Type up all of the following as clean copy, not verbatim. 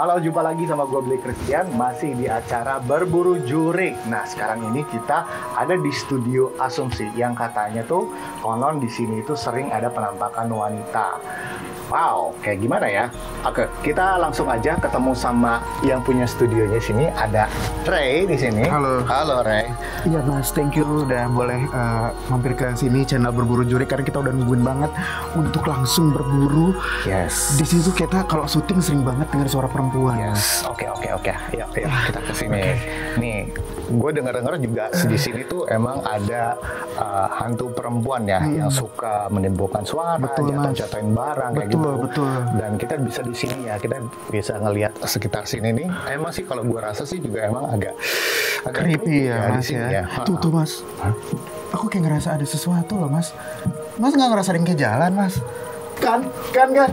Halo, jumpa lagi sama gue Billy Christian, masih di acara Berburu Juri. Nah, sekarang ini kita ada di studio Asumsi yang katanya tuh konon di sini itu sering ada penampakan wanita. Wow, kayak gimana ya? Oke, kita langsung aja ketemu sama yang punya studionya sini. Ada Ray di sini. Halo Ray. Iya Mas, thank you udah boleh mampir ke sini channel Berburu Juri karena kita udah nungguin banget untuk langsung berburu. Yes. Di situ kita kalau syuting sering banget dengar suara perempuan. Yes. Oke. Yuk, kita ke sini. Nih, gue dengar-dengar juga di sini tuh emang ada hantu perempuan ya yang suka menimbulkan suara, jatuh-jatuhin barang kayak gitu. Betul. Dan kita bisa di sini ya, kita bisa ngelihat sekitar sini nih. Emang sih kalau gue rasa sih juga emang agak creepy ya Mas ya. Tuh Mas. Hah? Aku kayak ngerasa ada sesuatu loh Mas. Mas nggak ngerasa ada yang kayak jalan Mas? Kan?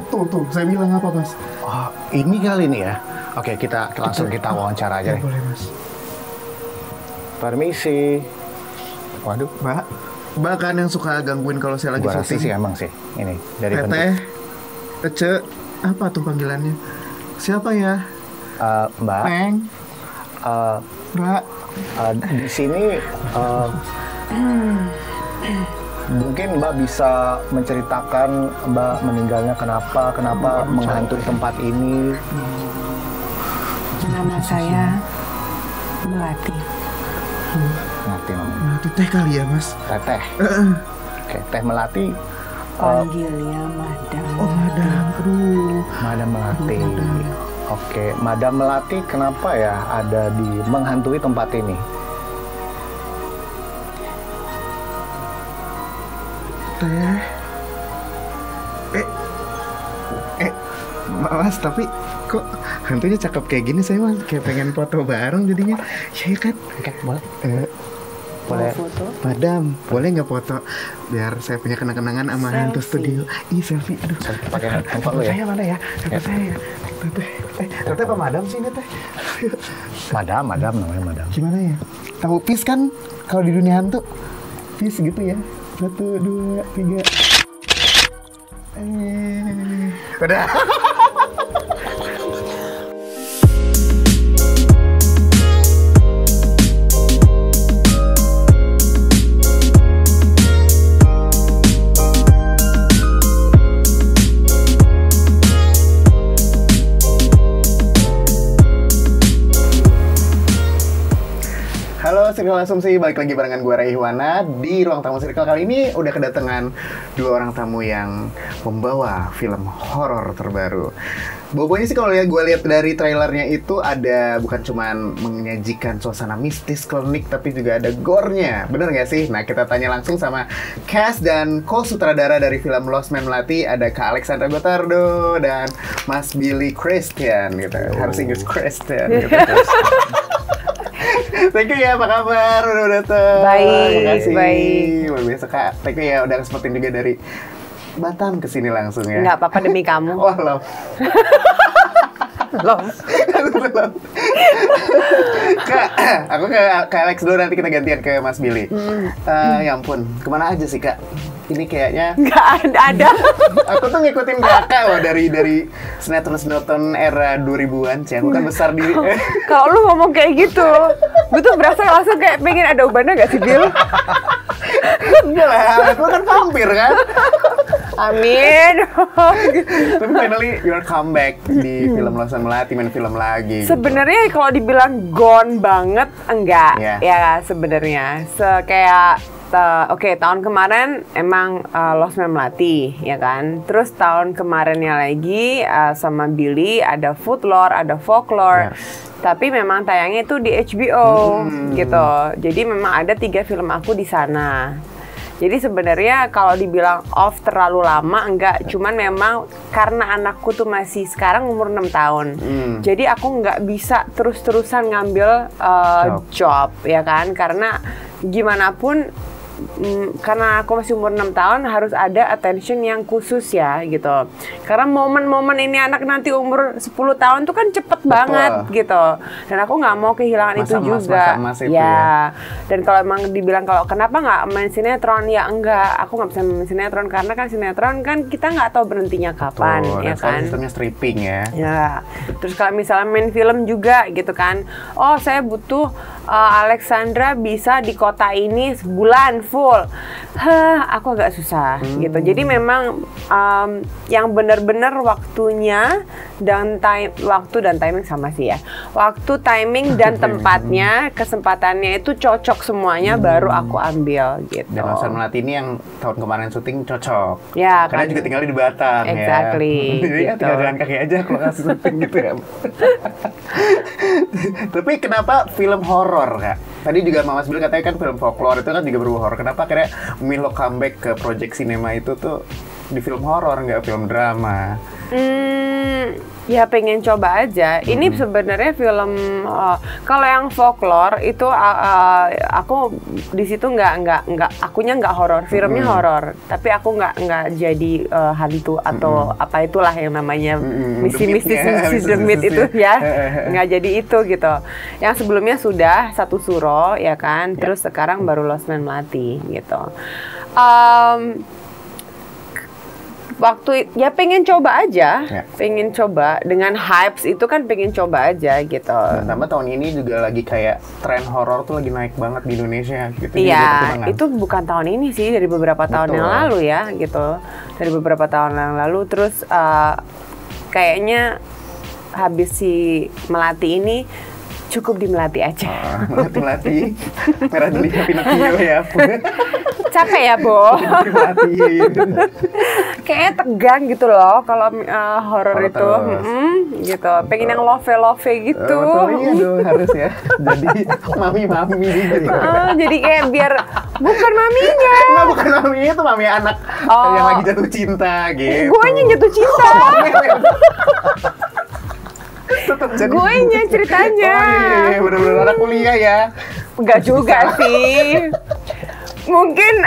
Tuh, saya bilang apa Mas? Oh, ini kali ini ya. Oke, kita langsung wawancara aja ya, nih. Boleh Mas. Permisi. Waduh, Mbak kan yang suka gangguin kalau saya lagi syuting. Gua rasa sih emang sih. Ini dari Teteh, Ece, apa tuh panggilannya? Siapa ya? Mbak. Neng. Mbak. Di sini mungkin Mbak bisa menceritakan Mbak meninggalnya kenapa menghantui tempat ini. Nama saya Melati. Melati namanya. Melati teh kali ya Mas? Teteh. Oke, Teh Melati. Panggilnya Madam. Oh Madam, aduh. Madam Melati. Oke, Madam Melati kenapa ya ada di menghantui tempat ini? Teh. Mas, tapi kok hantunya cakep kayak gini saya Mas? Kayak pengen foto bareng jadinya. Ya kan? Oke, boleh. Boleh foto? Madam, boleh nggak foto? Biar saya punya kenang-kenangan sama hantu studio. Selfie. Aduh. Pakai handphone lu ya? Saya mana ya? Saya. Teteh apa Madam sih ini Teh? Madam namanya Madam. Gimana ya? Tahu Pis kan? Kalau di dunia hantu, Pis gitu ya. 1, 2, 3. Udah. Halo Circle Asumsi, balik lagi barengan gue Rayhwana. Di ruang tamu Circle kali ini udah kedatangan 2 orang tamu yang membawa film horor terbaru. Bobonya sih kalau gue lihat dari trailernya itu ada bukan cuman menyajikan suasana mistis klinik, tapi juga ada gore-nya. Bener nggak sih? Nah, kita tanya langsung sama cast dan co-sutradara dari film Lost Man Melati. Ada Kak Alexandra Gotardo dan Mas Billy Christian gitu. Harus Inggris Christian gitu. Thank you ya, apa kabar? Udah datang. Baik. Luar biasa Kak. Thank you ya udah kesempatin juga dari Batam ke sini langsung ya. Nggak apa-apa demi kamu. Oh, love. Kak, aku ke Alex dulu, nanti kita gantian ke Mas Billy. Ya ampun, kemana aja sih Kak? Ini kayaknya nggak ada. Aku tuh ngikutin kakak loh dari sinetron era 2000-an sih. Aku kan besar di Kalau lu ngomong kayak gitu, gue tuh berasa langsung kayak pengen ada ubannya nggak sih, Bil? Enggak lah, aku kan vampir kan. Amin. Tapi finally your comeback di film Lost Man Melati, main film lagi. Sebenarnya kalau dibilang gone banget enggak, ya sebenarnya. Oke, tahun kemarin emang Lost Man Melati, ya kan. Terus tahun kemarinnya lagi sama Billy ada Foodlore, ada Folklore. Tapi memang tayangnya itu di HBO gitu. Jadi memang ada 3 film aku di sana. Jadi sebenarnya kalau dibilang off terlalu lama enggak, cuman memang karena anakku tuh masih sekarang umur 6 tahun. Jadi aku nggak bisa terus-terusan ngambil job ya kan, karena gimana pun karena aku masih umur 6 tahun harus ada attention yang khusus ya gitu. Karena momen-momen ini anak nanti umur 10 tahun tuh kan cepet banget gitu. Dan aku nggak mau kehilangan itu juga. Masa-masa itu ya. Dan kalau emang dibilang kalau kenapa nggak main sinetron, ya enggak. Aku nggak bisa main sinetron karena kan sinetron kan kita nggak tahu berhentinya kapan. Betul. Ya kan. Sistemnya stripping ya. Ya. Terus kalau misalnya main film juga gitu kan. Oh saya butuh Alexandra bisa di kota ini sebulan full. Aku agak susah gitu. Jadi memang yang benar-benar waktunya dan waktu dan timing sama sih ya. Waktu, timing dan tempatnya, kesempatannya itu cocok semuanya baru aku ambil gitu. Dan Losmen Melati ini yang tahun kemarin syuting cocok. Ya, karena kan. juga tinggal di Batam Exactly, ya. Jadi gitu. ya tinggal jalan kaki aja kalau nggak syuting gitu ya. Tapi kenapa film horor, Kak? Tadi juga Mama Bill katanya kan film folklore itu kan juga berbau horor. Kenapa akhirnya memilih comeback ke project sinema itu tuh di film horor, nggak film drama? Ya pengen coba aja. Ini sebenarnya film kalau yang folklore itu aku di situ nggak akunya nggak horor, filmnya horor. Tapi aku nggak jadi hantu atau apa itulah yang namanya misi-misi demit itu ya. Nggak jadi itu gitu. Yang sebelumnya sudah Satu Suro ya kan. Terus sekarang baru Losmen Melati gitu. Waktu ya pengen coba aja, pengen coba dengan hypes itu kan pengen coba aja gitu. Dan tambah tahun ini juga lagi kayak tren horor tuh lagi naik banget di Indonesia gitu. Iya, itu bukan tahun ini sih, dari beberapa tahun yang lalu ya gitu. Dari beberapa tahun yang lalu terus kayaknya habis si Melati ini cukup di Melati aja. Melati, merah deliknya Pinocchio ya. Capek ya, Bo? Kayaknya tegang gitu loh kalau horor itu, gitu. Pengen yang love gitu. Betul, iya dong harus ya. Jadi mami gitu. Jadi kayak biar bukan maminya. Nah, bukan maminya itu mami anak yang lagi jatuh cinta gitu. Gue yang jatuh cinta. Gue nya ceritanya. Oh iya, bener-bener anak kuliah ya. Enggak juga sih. Mungkin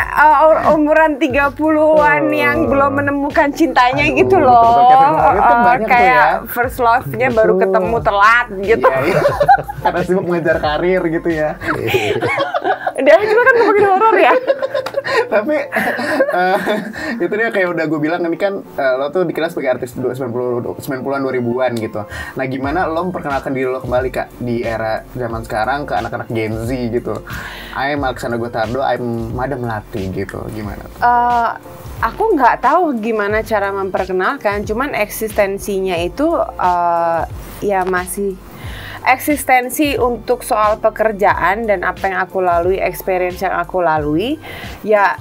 umuran 30-an yang belum menemukan cintanya gitu loh. Kayak first love-nya baru ketemu telat gitu. Iya. Karena sibuk mengejar karir gitu ya. Udah juga kan ngomongin horor ya. Tapi itu dia kayak udah gue bilang ini kan lo tuh dikenal sebagai artis 90-an 2000-an gitu. Nah gimana lo memperkenalkan diri lo kembali Kak di era zaman sekarang ke anak-anak Gen Z gitu. I'm Alexandra Gottardo, I'm Madam Melati gitu. Gimana? Aku nggak tahu gimana cara memperkenalkan, cuman eksistensinya itu ya masih eksistensi untuk soal pekerjaan dan apa yang aku lalui, experience yang aku lalui, ya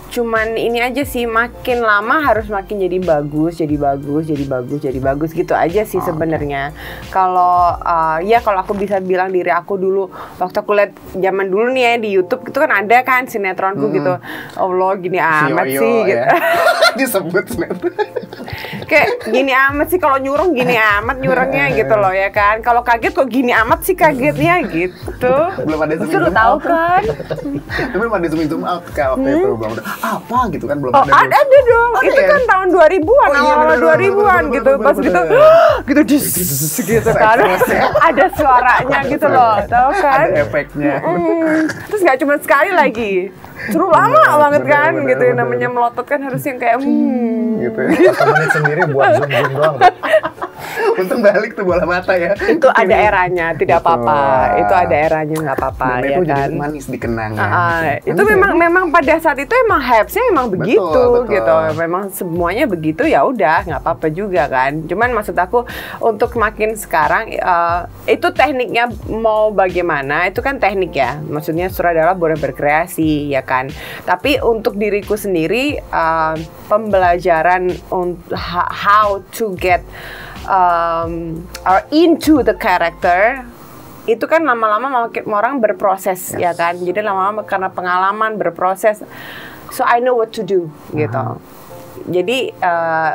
cuman ini aja sih, makin lama harus makin jadi bagus gitu aja sih sebenarnya. Kalau ya kalau aku bisa bilang diri aku dulu waktu aku lihat zaman dulu nih ya di YouTube itu kan ada kan sinetronku gitu. Allah gini amat sih gitu. Disebut sinetron. Kayak gini amat sih kalau nyurung gini amat nyurungnya gitu loh ya kan. Kalau kaget kok gini amat sih kagetnya gitu. Belum ada zoom in tahu kan. Belum ada zoom out Kak waktu itu belum ada. Apa gitu kan belum ada. Ada dong. Itu kan tahun 2000-an, awal 2000-an gitu. Pas gitu gitu gitu kan. Ada suaranya gitu loh. Tahu kan? Ada efeknya. Terus nggak cuma sekali lagi. Seru lama banget kan gitu. Namanya melotot kan harus yang kayak gitu ya. 1 menit sendiri buat zoom doang. Untung balik tuh bola mata ya. Itu ada eranya, tidak apa-apa. Itu ada eranya, nggak apa-apa ya itu kan. jadi manis dikenang ya. Itu memang pada saat itu emang hype-nya emang begitu betul. Gitu. Memang semuanya begitu ya udah nggak apa-apa juga kan. Cuman maksud aku untuk makin sekarang itu tekniknya mau bagaimana itu kan teknik ya. Maksudnya sutradara boleh berkreasi ya kan. Tapi untuk diriku sendiri pembelajaran how to get or into the character itu kan lama-lama orang berproses ya kan. Jadi lama-lama karena pengalaman berproses, so I know what to do gitu. Jadi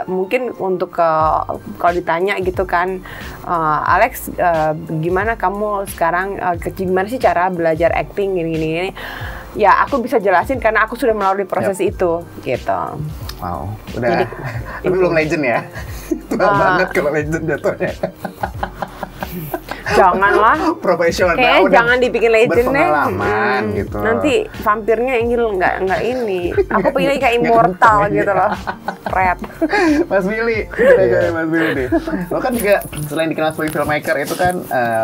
mungkin untuk kalau ditanya gitu kan, Alex gimana kamu sekarang, gimana sih cara belajar acting gini-gini? ya aku bisa jelasin karena aku sudah melalui proses itu gitu. Wow, udah. Jadi, tapi belum legend ya? Tua banget kalau legend jatuhnya. Janganlah. Profesional. Kayaknya jangan dibikin legend deh. Berpengalaman gitu. Nanti vampirnya Inggil nggak ini. Aku pengen kayak immortal gitu loh. Red. Mas Billy, kita Mas Billy nih. Lo kan juga selain dikenal sebagai filmmaker itu kan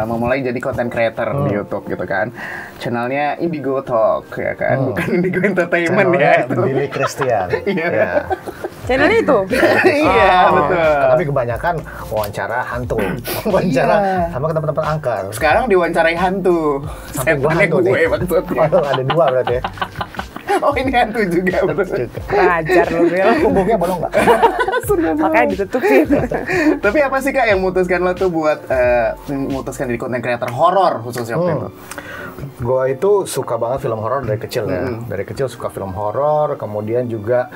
memulai jadi content creator di YouTube gitu kan. Channelnya Indigo Talk ya kan, bukan Indigo Entertainment ya. Billy Christian. Iya. Channelnya itu. Iya, betul. Tapi kebanyakan wawancara hantu. Wawancara sama ke teman-teman angker. Sekarang diwawancarai hantu. Sampai gua hantu gue nih. maksudnya. Oh, ada 2 berarti ya. Oh, ini hantu juga betul. Ajar lu, Bil. Punggungnya bolong nggak? Makanya ditutupin. Tapi apa sih Kak yang memutuskan lo tuh buat memutuskan jadi content creator horor khususnya waktu itu? Gue itu suka banget film horor dari kecil ya. Dari kecil suka film horor. Kemudian juga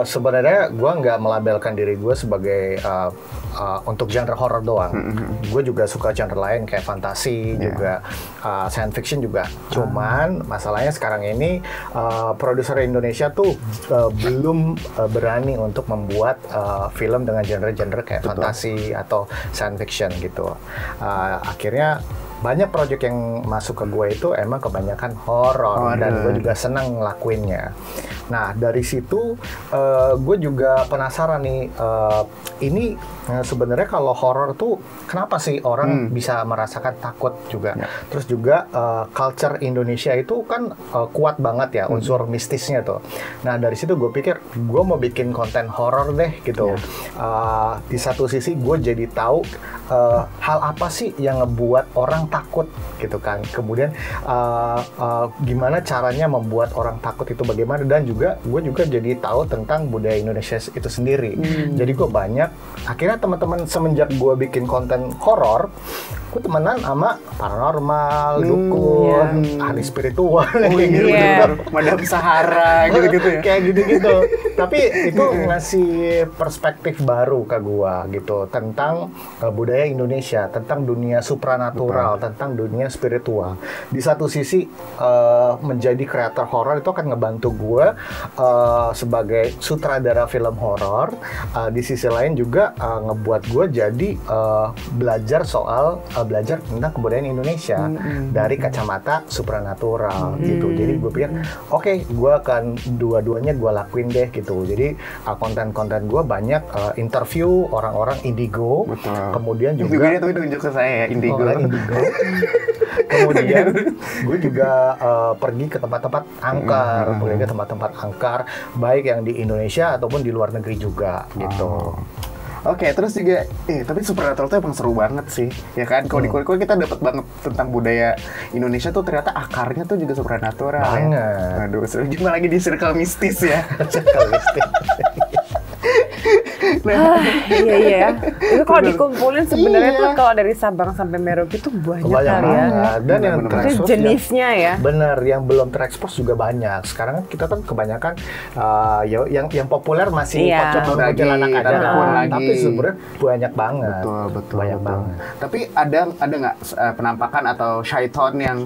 sebenarnya gue nggak melabelkan diri gue sebagai untuk genre horor doang. Gue juga suka genre lain kayak fantasi, juga science fiction juga. Cuman masalahnya sekarang ini produser Indonesia tuh belum berani untuk membuat film dengan genre-genre kayak fantasi atau science fiction gitu. Akhirnya banyak proyek yang masuk ke gue itu emang kebanyakan horor dan gue juga senang ngelakuinnya. Nah dari situ gue juga penasaran nih, ini sebenarnya kalau horor tuh kenapa sih orang bisa merasakan takut juga? Terus juga culture Indonesia itu kan kuat banget ya unsur mistisnya tuh. Nah dari situ gue pikir gue mau bikin konten horor deh gitu. Di satu sisi gue jadi tahu hal apa sih yang ngebuat orang takut gitu kan. Kemudian gimana caranya membuat orang takut itu bagaimana, dan juga gue juga jadi tahu tentang budaya Indonesia itu sendiri. Jadi gue banyak, akhirnya teman-teman semenjak gue bikin konten horor, gue temenan sama paranormal, dukun, ahli spiritual, Madam Sahara gitu-gitu ya. Kayak gitu-gitu. Tapi itu ngasih perspektif baru ke gue gitu tentang budaya Indonesia, tentang dunia supranatural, tentang dunia spiritual. Di satu sisi menjadi kreator horor itu akan ngebantu gue sebagai sutradara film horor. Di sisi lain juga ngebuat gue jadi belajar tentang kebudayaan Indonesia dari kacamata supranatural gitu. Jadi gue pikir oke, gue akan dua-duanya gue lakuin deh gitu. Jadi konten-konten gue banyak interview orang-orang indigo. Kemudian juga itu tunjuk ke saya ya, indigo. Kemudian gue juga pergi ke tempat-tempat angker, baik yang di Indonesia ataupun di luar negeri juga gitu. Oke, terus juga, tapi Supernatural tuh emang seru banget sih, ya kan? Kalau di kuliah kita dapat banget tentang budaya Indonesia tuh ternyata akarnya tuh juga supernatural. Banget. Ya? Aduh, seru juga lagi di circle mistis ya. Circle mistis. Iya. Itu kalau dikumpulin sebenarnya tuh kalau dari Sabang sampai Merauke itu banyak kali ya. Dan yang terekspos jenisnya ya. Bener, yang belum terekspos juga banyak. Sekarang kita kan kebanyakan yang populer masih pocong kuntilanak aja. Tapi sebenarnya banyak banget. Betul. Banyak banget. Tapi ada nggak penampakan atau syaiton yang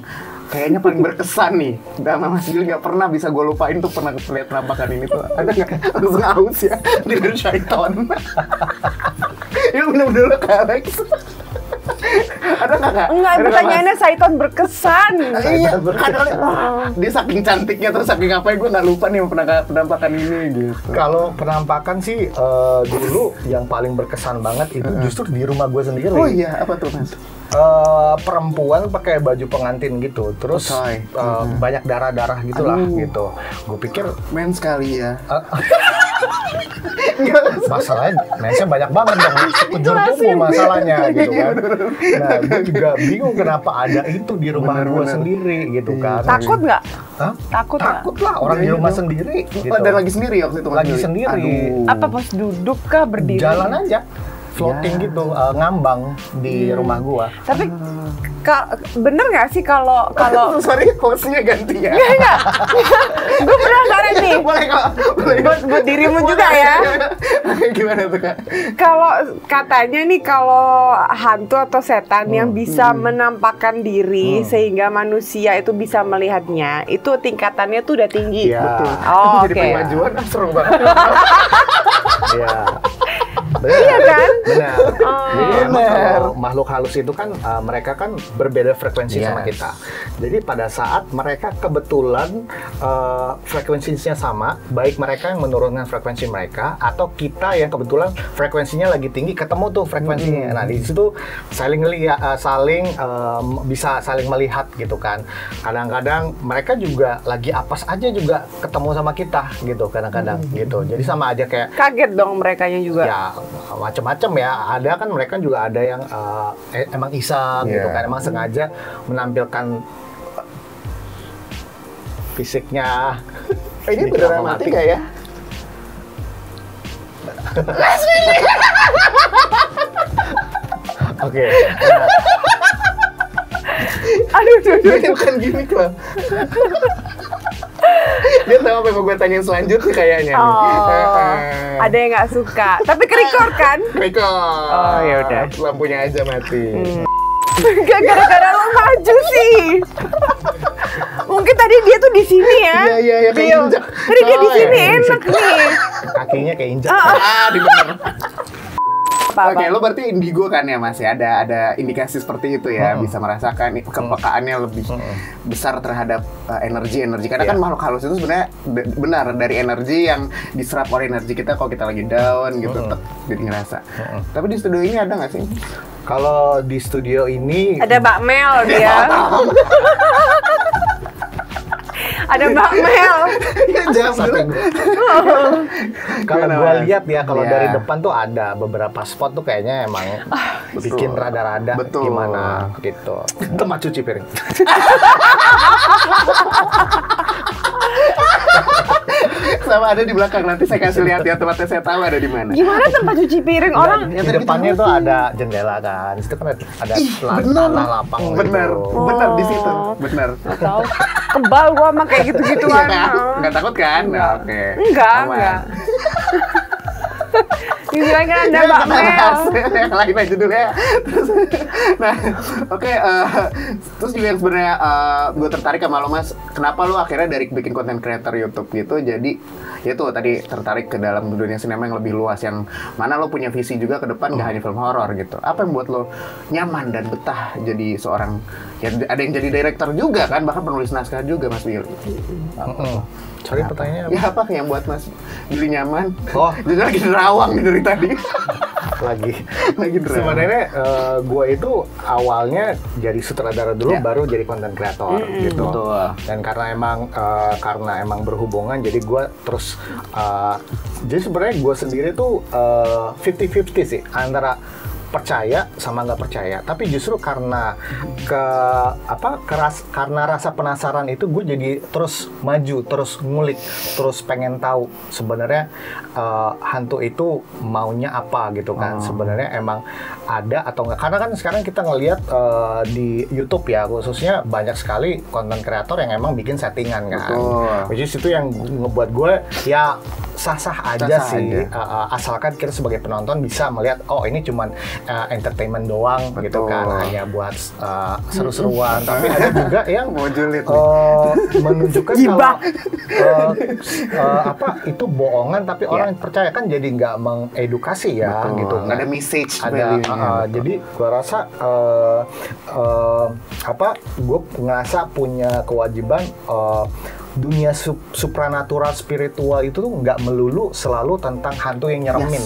kayaknya paling berkesan nih? Sama Mas Gil nggak pernah bisa gue lupain tuh pernah lihat penampakan ini tuh. Ada nggak? Langsung aus ya dengan syaiton. Ya bener-bener Kak Alex. Ada nggak Kak? Enggak, pertanyaannya syaiton berkesan. Iya, dia saking cantiknya terus saking apa gue nggak lupa nih penampakan ini gitu. Kalau penampakan sih dulu yang paling berkesan banget itu justru di rumah gue sendiri. Oh iya, apa tuh Mas? Perempuan pakai baju pengantin gitu, terus banyak darah-darah gitulah gitu. Gue pikir men sekali ya. Masalahnya mensnya banyak banget dong, sekujur tubuh masalahnya gitu kan. Nah, gue juga bingung kenapa ada itu di rumah gue sendiri gitu kan. Takut nggak? Takut lah, orang di rumah sendiri gitu. Dan lagi sendiri waktu itu? Lagi sendiri. Apa pas duduk kah, berdiri? Jalan aja, floating gitu, ngambang di rumah gua. Tapi bener nggak sih kalau sorry, hostnya ganti ya? Enggak. Gue penasaran nih. Boleh kok. Buat dirimu juga ya. Gimana tuh Kak? Kalau katanya nih kalau hantu atau setan yang bisa menampakkan diri sehingga manusia itu bisa melihatnya, itu tingkatannya tuh udah tinggi. Iya. Betul. Aku jadi Oke. pengajuan seru banget. Iya. Iya kan? Benar. Jadi emang Benar. kalau makhluk halus itu kan mereka kan berbeda frekuensi sama Yes. kita. Jadi pada saat mereka kebetulan frekuensinya sama, baik mereka yang menurunkan frekuensi mereka atau kita yang kebetulan frekuensinya lagi tinggi, ketemu tuh frekuensinya. Nah di situ bisa saling melihat gitu kan. Kadang-kadang mereka juga lagi apes aja juga ketemu sama kita gitu kadang-kadang gitu. Jadi sama aja kayak Kaget dong merekanya juga. ya macam-macam ya, ada kan mereka juga ada yang emang iseng gitu kan, emang sengaja menampilkan fisiknya. Ini Sedikit beneran dramatik. mati gak ya? Oke. Aduh, Ini bukan gimmick loh. Dia tahu apa yang mau gue tanyain selanjutnya kayaknya. Oh, ada yang nggak suka. Tapi ke-record kan? Record. Oh, ya udah. Lampunya aja mati. Gak gara-gara lo maju sih. Mungkin tadi dia tuh di sini ya. Iya, keinjak. Tadi dia di Oh, sini ya. enak nih. Kakinya keinjak. Di bener. Apa? Oke, lo berarti indigo kan ya Mas ya? Ada indikasi seperti itu ya, bisa merasakan kepekaannya lebih besar terhadap energi-energi. Karena kan makhluk halus itu sebenarnya benar dari energi yang diserap oleh energi kita kalau kita lagi down gitu, jadi ngerasa. Tapi di studio ini ada nggak sih? Kalau di studio ini Ada Mbak Mel dia. Ada Mbak Mel. Jawab dulu. kalau Gimana, gua Mas? lihat ya, kalau Iya. dari depan tuh ada beberapa spot tuh kayaknya emang bikin rada-rada Betul. gimana gitu. Tempat cuci piring. Sama ada di belakang, nanti saya kasih lihat ya tempatnya, saya tahu ada di mana. Gimana tempat cuci piring orang? Di depannya tuh ada jendela kan. Di situ kan ada tanah lapang Bener, gitu. bener di situ, bener. Tahu. Kebal gua sama kayak gitu-gituan. Iya kan? Nggak takut kan? Nah, oke. Enggak, Aman. enggak. Dibilang kan ada Ya, Mbak kita Mel. bahas yang lain aja dulu ya. Nah, oke. Terus juga yang sebenarnya gue tertarik sama lo Mas. Kenapa lo akhirnya dari bikin konten creator YouTube gitu, jadi ya tuh tadi tertarik ke dalam dunia sinema yang lebih luas, yang mana lo punya visi juga ke depan, gak hanya film horor gitu. Apa yang buat lo nyaman dan betah jadi seorang, ya ada yang jadi director juga kan, bahkan penulis naskah juga Mas Billy. Sorry pertanyaannya apa? Ya apa yang buat Mas Billy nyaman? Oh. Jadi lagi nerawang nih dari tadi. lagi nerawang. sebenarnya gue itu awalnya jadi sutradara dulu, Ya. baru jadi content creator gitu. Betul. Dan karena emang berhubungan, jadi gue terus jadi sebenarnya gue sendiri tuh 50-50 sih antara percaya sama nggak percaya. Tapi justru karena karena rasa penasaran itu, gue jadi terus maju, terus ngulik, terus pengen tahu sebenarnya hantu itu maunya apa gitu kan. Sebenarnya emang ada atau nggak? Karena kan sekarang kita ngelihat di YouTube ya, khususnya banyak sekali konten kreator yang emang bikin settingan kan. Betul. Which is itu yang ngebuat gue ya sah-sah aja Sah-sah sih. aja. Asalkan kita sebagai penonton bisa melihat, oh ini cuman entertainment doang gitu kan, hanya buat seru-seruan. Tapi ada juga yang Mau julid menunjukkan Gibah. kalau itu bohongan, tapi orang percaya kan, jadi nggak mengedukasi ya. Betul. Gitu. Nggak ada message Ada, value-nya, betul. jadi gue rasa gue ngerasa punya kewajiban dunia supranatural spiritual itu tuh nggak melulu selalu tentang hantu yang nyeremin.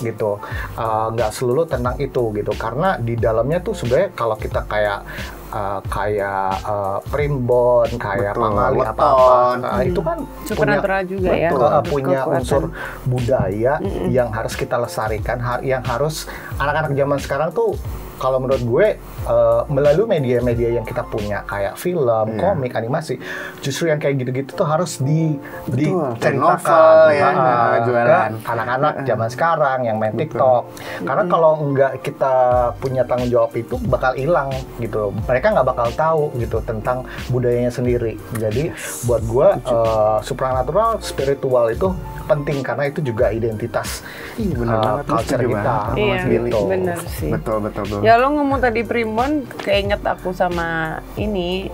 Gitu, nggak selalu tentang itu gitu, karena di dalamnya tuh sebenarnya kalau kita kayak primbon, kayak Betul, pamali weton. apa-apa, itu kan Supernatural juga ya. punya Kekuatan. unsur budaya yang harus kita lestarikan, yang harus anak-anak zaman sekarang tuh kalau menurut gue melalui media-media yang kita punya kayak film, komik, animasi, justru yang kayak gitu-gitu tuh harus diceritakan jualan ke anak-anak zaman sekarang yang main TikTok. Karena kalau nggak kita punya tanggung jawab itu bakal hilang gitu. Mereka nggak bakal tahu gitu tentang budayanya sendiri. Jadi buat gue supranatural, spiritual itu penting karena itu juga identitas culture kita. Iya, gitu. bener sih. Betul. Ya lo ngomong tadi primbon, keinget aku sama ini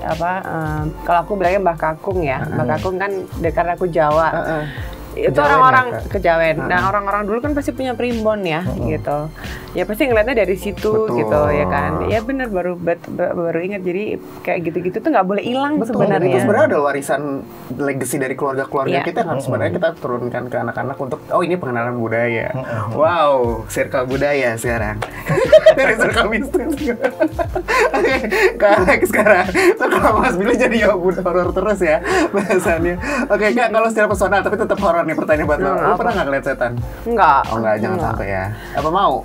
kalau aku bilangnya Mbah Kakung ya. Mbah Kakung kan karena aku Jawa. Itu Kejawen orang-orang ya, Kak? Kejawen. Nah, orang-orang dulu kan pasti punya primbon ya, gitu. Ya pasti ngeliatnya dari situ, gitu ya kan. Ya benar baru ingat. Jadi kayak gitu-gitu tuh nggak boleh hilang sebenarnya. Dan itu sebenarnya ada warisan legacy dari keluarga-keluarga kita yang harus sebenarnya kita turunkan ke anak-anak untuk ini pengenalan budaya. Wow, circle budaya sekarang. Dari circle bisnis. Oke, Kak Alex sekarang. So kalau Mas Billy jadi horor terus ya bahasannya. Oke, Kak, kalau secara personal tapi tetap horor nih pertanyaan buat lo. Lo pernah nggak ngeliat setan? Enggak. Oh enggak, jangan sampai ya. Apa mau?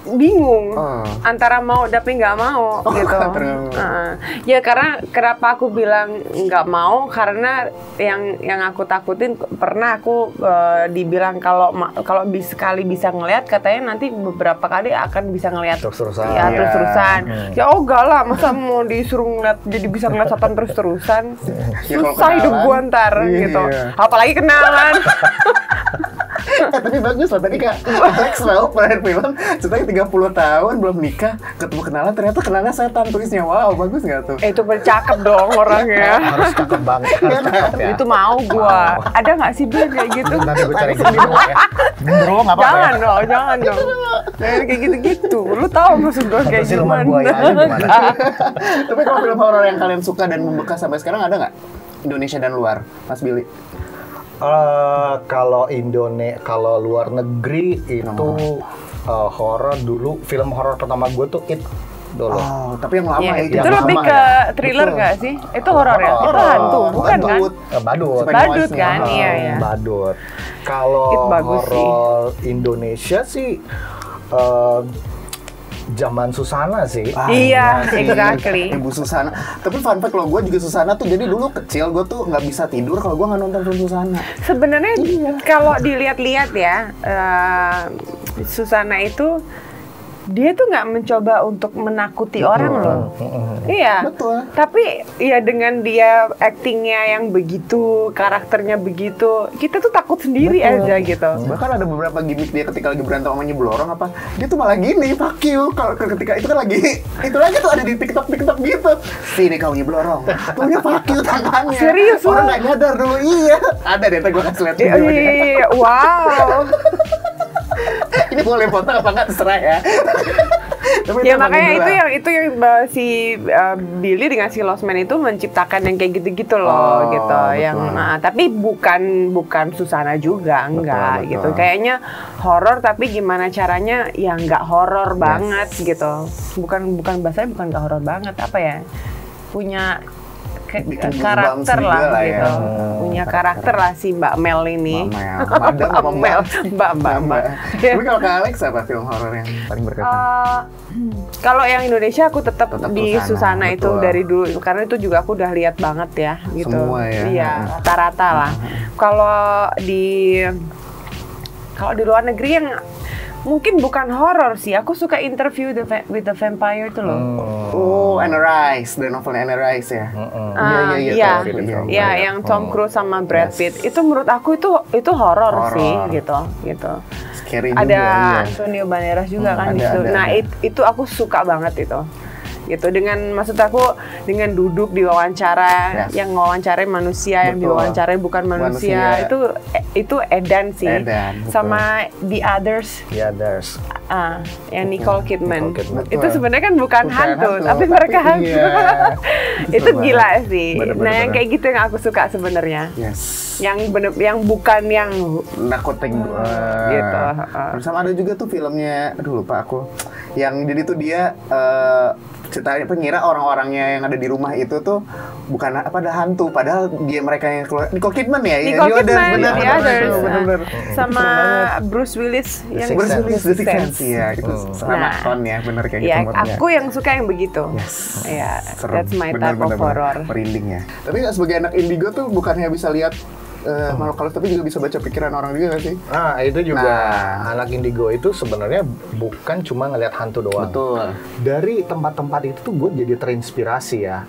Bingung antara mau tapi nggak mau gitu. Ya karena kenapa aku bilang nggak mau karena yang aku takutin pernah aku dibilang kalau sekali bisa ngelihat katanya nanti beberapa kali akan bisa ngelihat terus-terusan. Ya terus-terusan. Ya enggak lah, masa mau disuruh ngeliat jadi bisa ngeliat setan terus-terusan. Susah hidup gua ntar gitu. Apalagi kenalan. Tapi bagus loh, tadi Kak Alex mau pernah film ceritanya 30 tahun belum nikah, ketemu kenalan ternyata kenalnya setan, tulisnya wow, bagus nggak tuh? Itu bercakap dong orangnya. Harus cakep banget, harus cakep ya. Itu mau gua. Ada nggak sih Bill kayak gitu? Nanti gue cari gendro ya. Gendro nggak apa-apa Jangan ya? dong, jangan dong. Jangan kayak gitu-gitu. Lu tahu maksud gua kayak siluman gimana? buaya aja gimana? Tapi kalau film horor yang kalian suka dan membekas sampai sekarang ada nggak? Indonesia dan luar, Mas Billy? Kalau luar negeri itu horor dulu, film horor pertama gue tuh It dulu. Oh, tapi yang lama Iya, ya itu lebih ke thriller nggak sih? Itu horor ya? Itu hantu, bukan kan? Badut. Badut kan? Iya. Badut. It Kalau bagus sih. horor Indonesia sih zaman Susana sih. Iya, exactly. Ibu Susana. Tapi fun fact kalau gue juga Susana tuh, jadi dulu kecil gue tuh nggak bisa tidur kalau gue nggak nonton film Susana. Sebenarnya kalau dilihat-lihat ya, Susana itu dia tuh nggak mencoba untuk menakuti orang loh. Iya. Betul. Tapi ya dengan dia actingnya yang begitu, karakternya begitu, kita tuh takut sendiri aja gitu. Bahkan ada beberapa gimmick dia ketika lagi berantem sama Nyeblorong apa, dia tuh malah gini, fuck you. Kalau ketika itu kan itu lagi tuh ada di TikTok gitu. Sini kau Nyeblorong. Punya fuck you tangannya. Serius loh? Orang nggak nyadar dulu. Iya. Ada deh, gue kasih lihat videonya. Iya, wow. Ini boleh foto apa nggak terserah ya. Tapi Ya makanya itu yang si Billy dengan si Lostman itu menciptakan yang kayak gitu-gitu loh gitu. Betul. Yang tapi bukan Susana juga, enggak Betul. gitu. Kayaknya horor tapi gimana caranya ya nggak horor banget gitu. Bukan bahasanya bukan nggak horor banget, apa ya? Punya Bikin karakter goosebumps juga lah ya. gitu. Punya karakter lah si Mbak Mel ini. Mbak Mel. Tapi kalau Kak Alex apa film horor yang paling berkesan? Kalau yang Indonesia aku tetap di Susana, Susana itu betul. dari dulu karena itu juga aku udah lihat banget ya gitu. Semua ya. Iya, rata-rata lah. Kalau di luar negeri yang mungkin bukan horor sih. Aku suka Interview with the Vampire itu loh. Oh, Anne Rice, the novelnya Anne Rice ya. Iya, tahu. yang Tom Cruise sama Brad Pitt. Itu menurut aku itu horor sih gitu. Scary juga. Ada Antonio Banderas juga kan di situ. Nah, itu aku suka banget itu. Gitu maksud aku dengan duduk diwawancara yang wawancarai manusia, yang diwawancarai bukan manusia. Itu edan sih. Sama The Others. Yang Nicole Kidman. Itu sebenarnya kan bukan hantu, tapi mereka hantu. Itu gila sih. Nah, yang kayak gitu yang aku suka sebenarnya. Yang bukan yang nakutin gitu. Sama ada juga tuh filmnya, aduh lupa aku. Yang jadi tuh dia pengira orang-orangnya yang ada di rumah itu tuh bukan ada hantu, padahal mereka yang keluar Nicole Kidman ya, Nicole Kidman, benar. Sama Bruce Willis yang The Sixth Sense ya, itu sama ton ya, benar kayak gitu moodnya. Aku yang suka yang begitu. Ya, that's my type of horror. Merinding ya. Tapi sebagai anak indigo tuh bukannya bisa lihat makhluk halus, tapi juga bisa baca pikiran orang juga nggak sih? Nah, itu juga anak indigo itu sebenarnya bukan cuma ngelihat hantu doang. Betul. Dari tempat-tempat itu tuh gue jadi terinspirasi ya.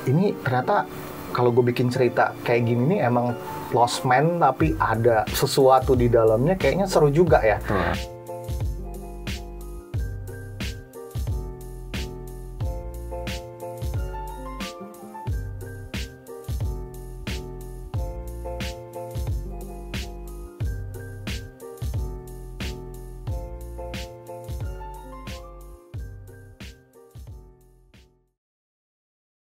Ini ternyata kalau gue bikin cerita kayak gini nih emang Lost Man tapi ada sesuatu di dalamnya, kayaknya seru juga ya.